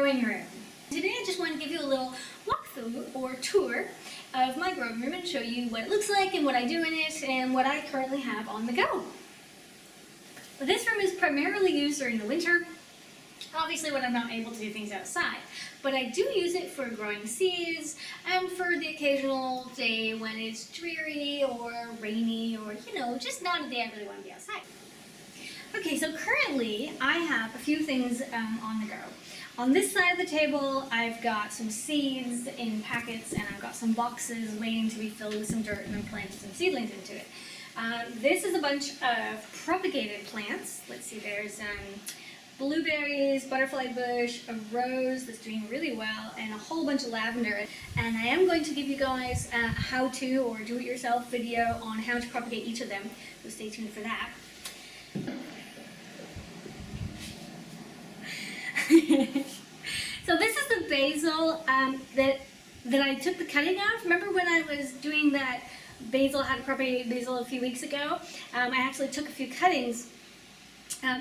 growing room. Today I just want to give you a little walkthrough or tour of my growing room and show you what it looks like and what I do in it and what I currently have on the go. But this room is primarily used during the winter, obviously when I'm not able to do things outside. But I do use it for growing seeds and for the occasional day when it's dreary or rainy or, just not a day I really want to be outside. Okay, so currently I have a few things on the go. On this side of the table, I've got some seeds in packets and I've got some boxes waiting to be filled with some dirt and then planted some seedlings into it. This is a bunch of propagated plants. Let's see, there's blueberries, butterfly bush, a rose that's doing really well, and a whole bunch of lavender. And I am going to give you guys a how-to or do-it-yourself video on how to propagate each of them, so stay tuned for that. So this is the basil that I took the cutting off. Remember when I was doing that basil, how to propagate basil a few weeks ago? I actually took a few cuttings.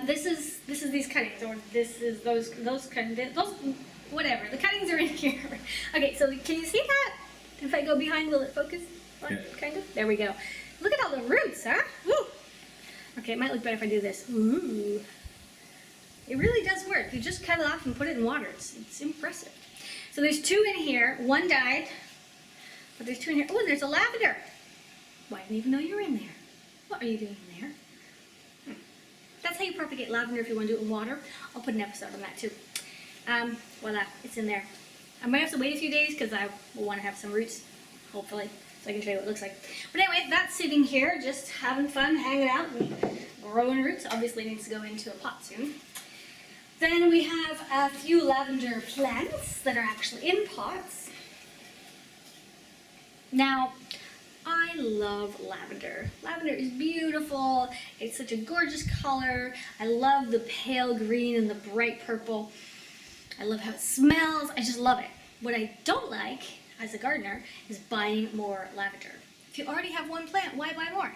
This is these cuttings, or this is those cuttings, whatever. The cuttings are in here. Okay, so can you see that? If I go behind, will it focus? Yeah. Kind of. There we go. Look at all the roots, huh? Woo. Okay, it might look better if I do this. Ooh. It really does work. You just cut it off and put it in water. It's impressive. So there's two in here. One died, but there's two in here. Oh, and there's a lavender. Well, I didn't even know you were in there. What are you doing in there? That's how you propagate lavender if you want to do it in water. I'll put an episode on that too. Voila, it's in there. I might have to wait a few days because I will want to have some roots, hopefully, so I can show you what it looks like. But anyway, that's sitting here, just having fun, hanging out, and growing roots. Obviously, it needs to go into a pot soon. Then we have a few lavender plants that are actually in pots. Now, I love lavender. Lavender is beautiful. It's such a gorgeous color. I love the pale green and the bright purple. I love how it smells. I just love it. What I don't like as a gardener is buying more lavender. If you already have one plant, why buy more?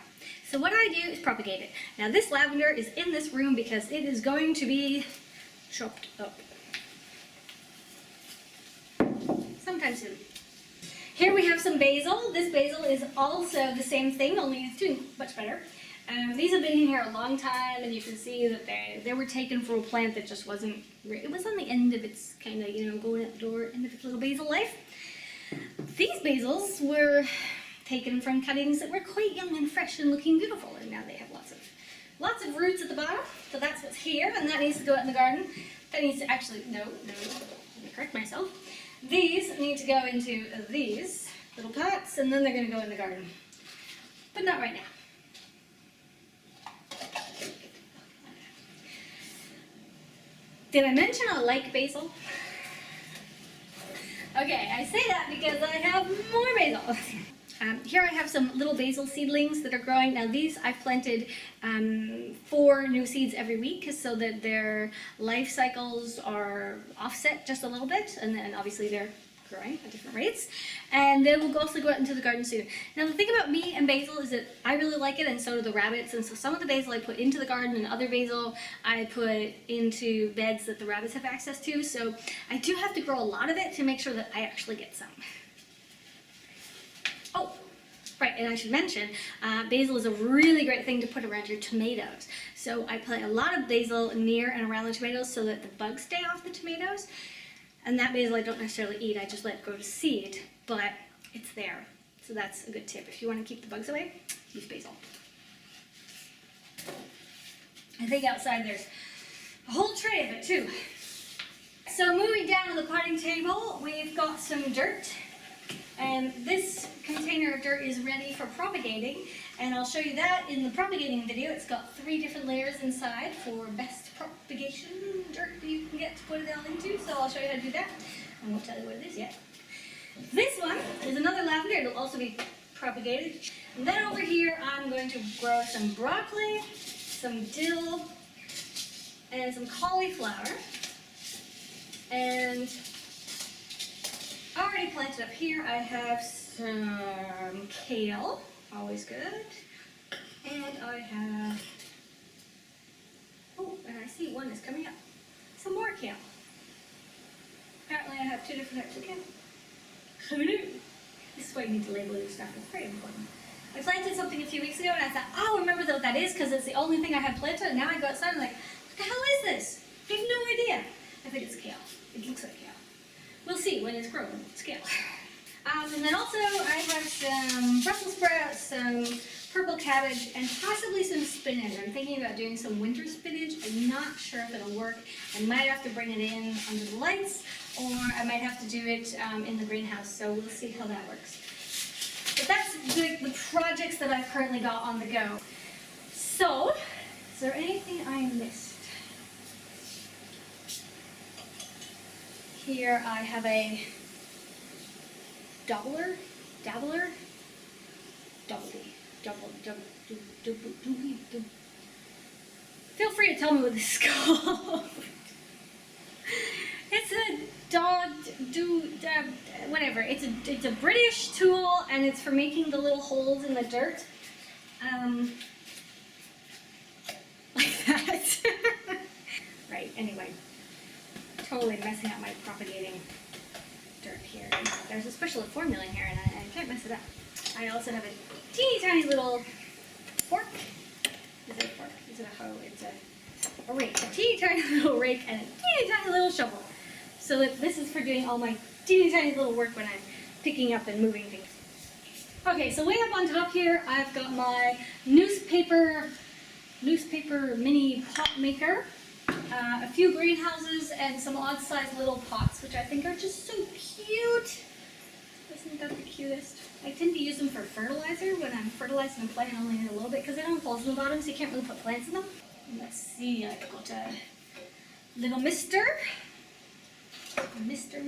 So what I do is propagate it. Now this lavender is in this room because it is going to be chopped up sometime soon. Here we have some basil. This basil is also the same thing, only it's doing much better. These have been in here a long time, and you can see that they were taken from a plant that just wasn't, it was on the end of its kind of, going out the door, end of its little basil life. These basils were taken from cuttings that were quite young and fresh and looking beautiful, and now they have lots of roots at the bottom, so that's what's here, and that needs to go out in the garden. That needs to actually, no, let me correct myself. These need to go into these little pots, and then they're going to go in the garden. But not right now. Did I mention I like basil? Okay, I say that because I have more basil. Here I have some little basil seedlings that are growing. Now these I've planted 4 new seeds every week so that their life cycles are offset just a little bit, and then obviously they're growing at different rates. And they will also go out into the garden soon. Now the thing about me and basil is that I really like it, and so do the rabbits, and so some of the basil I put into the garden and other basil I put into beds that the rabbits have access to, so I do have to grow a lot of it to make sure that I actually get some. Oh, right, and I should mention, basil is a really great thing to put around your tomatoes. So I plant a lot of basil near and around the tomatoes so that the bugs stay off the tomatoes. And that basil I don't necessarily eat, I just let it go to seed, but it's there. So that's a good tip. If you want to keep the bugs away, use basil. I think outside there's a whole tray of it too. So moving down to the potting table, we've got some dirt. And this container of dirt is ready for propagating, and I'll show you that in the propagating video. It's got 3 different layers inside for best propagation dirt that you can get to put it all into, so I'll show you how to do that. I won't tell you what it is yet. This one is another lavender. It'll also be propagated. And then over here I'm going to grow some broccoli, some dill, and some cauliflower. And already planted up here, I have some kale, always good, and I have, oh, and I see one is coming up, some more kale. have 2 different types again. Who knew? This is why you need to label your stuff. It's very important. I planted something a few weeks ago and I thought, oh, I remember what that is because it's the only thing I have planted. And now I go outside and I'm like, what the hell is this? I have no idea. I think it's kale. It looks like kale. We'll see when it's grown. It's kale. And then also I have some Brussels sprouts, some purple cabbage, and possibly some spinach. I'm thinking about doing some winter spinach. I'm not sure if it'll work. I might have to bring it in under the lights, or I might have to do it in the greenhouse. So we'll see how that works. But that's the projects that I've currently got on the go. So, is there anything I missed? Here I have a dabbler. Feel free to tell me what this is called. It's a dog whatever. It's a British tool, and it's for making the little holes in the dirt. Like that. Right, anyway. Totally messing up my propagating dirt here. There's a special formula in here, and I can't mess it up. I also have a teeny tiny little fork. Is it a fork? Is it a hoe? It's a rake. A teeny tiny little rake and a teeny tiny little shovel. So this is for doing all my teeny tiny little work when I'm picking up and moving things. Okay, so way up on top here, I've got my newspaper mini pot maker. A few greenhouses and some odd-sized little pots, which I think are just so cute. Isn't that the cutest? I tend to use them for fertilizer when I'm fertilizing a plant. I only need a little bit because they don't have holes in the bottom, so you can't really put plants in them. Let's see, I've got a little mister. Mister.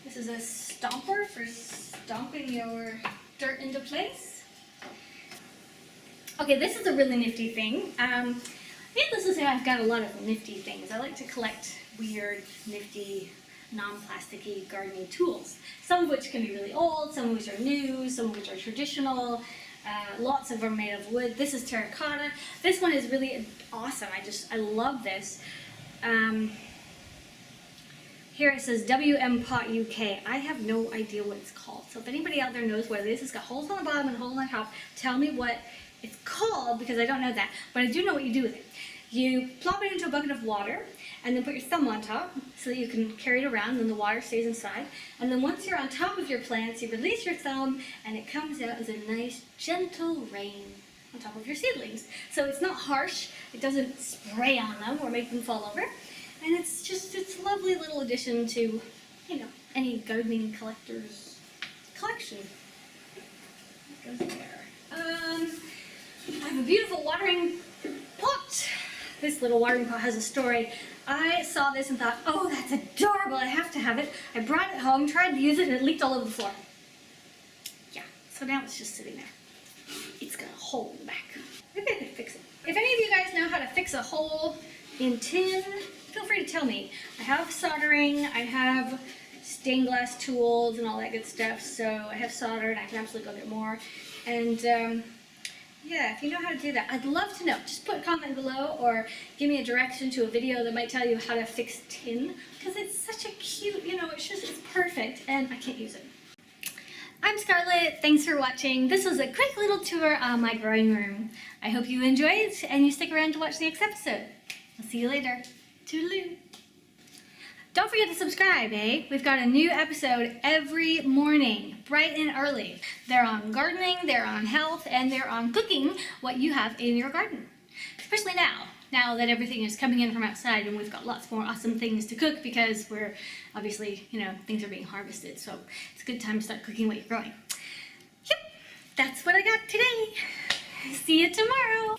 This is a stomper for stomping your dirt into place. Okay, this is a really nifty thing. Needless to say, I've got a lot of nifty things. I like to collect weird, nifty, non-plasticky gardening tools. Some of which can be really old, some of which are new, some of which are traditional. Lots of them are made of wood. This is terracotta. This one is really awesome. I love this. Here it says WM Pot UK. I have no idea what it's called. So if anybody out there knows what it is, it's got holes on the bottom and holes on the top. Tell me what it's called, because I don't know that. But I do know what you do with it. You plop it into a bucket of water and then put your thumb on top so that you can carry it around and the water stays inside. And then once you're on top of your plants, you release your thumb and it comes out as a nice gentle rain on top of your seedlings. So it's not harsh, it doesn't spray on them or make them fall over. And it's a lovely little addition to, you know, any gardening collector's collection. That goes there. I have a beautiful watering pot. This little watering pot has a story. I saw this and thought, oh, that's adorable, I have to have it. I brought it home, tried to use it, and it leaked all over the floor. Yeah, so now it's just sitting there. It's got a hole in the back. Maybe I could fix it. If any of you guys know how to fix a hole in tin, feel free to tell me. I have soldering, I have stained glass tools and all that good stuff, so I have solder and I can absolutely go get more. And yeah, if you know how to do that, I'd love to know. Just put a comment below or give me a direction to a video that might tell you how to fix tin, because it's such a cute, you know, it's perfect and I can't use it. I'm Scarlett, thanks for watching. This was a quick little tour on my growing room. I hope you enjoyed and you stick around to watch the next episode. I'll see you later. Toodaloo. Don't forget to subscribe, eh? We've got a new episode every morning, bright and early. They're on gardening, they're on health, and they're on cooking what you have in your garden. Especially now that everything is coming in from outside and we've got lots more awesome things to cook because we're obviously, you know, things are being harvested. So it's a good time to start cooking what you're growing. Yep, that's what I got today. See you tomorrow.